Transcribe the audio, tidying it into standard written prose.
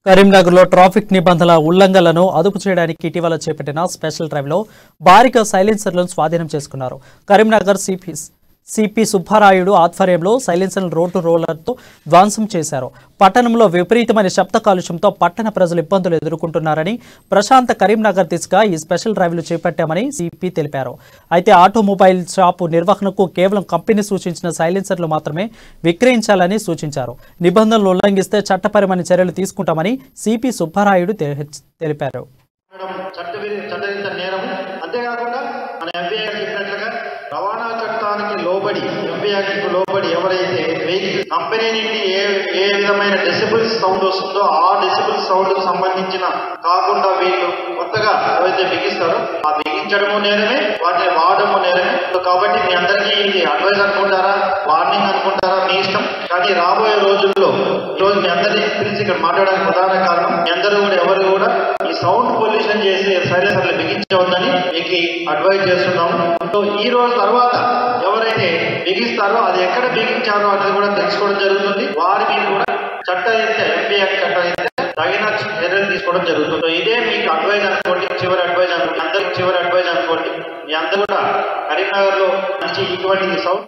కరీంనగర్లో ట్రాఫిక్ నిబంధనల ఉల్లంఘనలను అదుపు చేయడానికి ఇటీవల చేపట్టిన స్పెషల్ డ్రైవ్లో భారీగా సైలెన్సర్లను స్వాధీనం చేసుకున్నారు. కరీంనగర్ సిపి సుబ్బారాయుడు ఆధ్వర్యంలో సైలెన్సర్ రోడ్డు రోలర్తో ధ్వంసం చేశారు. పట్టణంలో విపరీతమైన శబ్ద కాలుష్యంతో పట్టణ ప్రజలు ఇబ్బందులు ఎదుర్కొంటున్నారని, ప్రశాంత కరీంనగర్ దిశగా ఈ స్పెషల్ డ్రైవ్లు చేపట్టామని సిపి తెలిపారు. అయితే ఆటోమొబైల్ షాపు నిర్వహణకు కేవలం కంపెనీ సూచించిన సైలెన్సర్లు మాత్రమే విక్రయించాలని సూచించారు. నిబంధనలు ఉల్లంఘిస్తే చట్టపరమైన చర్యలు తీసుకుంటామని సిపి సుబ్బారాయుడు తెలిపారు. రవాణా చట్టానికి లోబడి ఎంపీయాక్ట్కు లోబడి ఎవరైతే వెహికల్ కంపెనీ నుండి ఏ విధమైన డెసిబుల్ సౌండ్ వస్తుందో ఆ డెసిబుల్ సౌండ్ కు సంబంధించిన కాకుండా వీళ్ళు కొత్తగా ఏవైతే బిగిస్తారో ఆ బిగించడము నేరమే, వాటిని వాడము నేరమే. కాబట్టి మీ అందరికీ ఇది అడ్వైజ్ అనుకుంటారా, వార్నింగ్ అనుకుంటారా, మీ ఇష్టం. కానీ రాబోయే రోజుల్లో ఈరోజు మీ అందరినీ పిలిచి ఇక్కడ మాట్లాడడానికి ప్రధాన కారణం మీ అందరూ కూడా ఎవరు కూడా ఈ సౌండ్ పొల్యూషన్ చేసి సైలెన్సర్లు బిగించవద్దని మీకు అడ్వైజ్ చేస్తున్నాము. సో ఈ రోజు తర్వాత ఎవరైతే బిగిస్తారో అది ఎక్కడ బిగించారో అనేది కూడా తెలుసుకోవడం జరుగుతుంది. వారి మీద కూడా చట్టరీత్యా ఎంపీ యాక్ట్ చట్టరీత్యా తగిన చర్యలు తీసుకోవడం జరుగుతుంది. ఇదే మీకు అడ్వైజ్ అనుకోండి, చివరి అడ్వైజ్ అనుకోండి, అందరికి చివరి అడ్వైజ్ అనుకోండి. మీ అందరూ కూడా కరీంనగర్ లో మంచి ఇటువంటి సౌండ్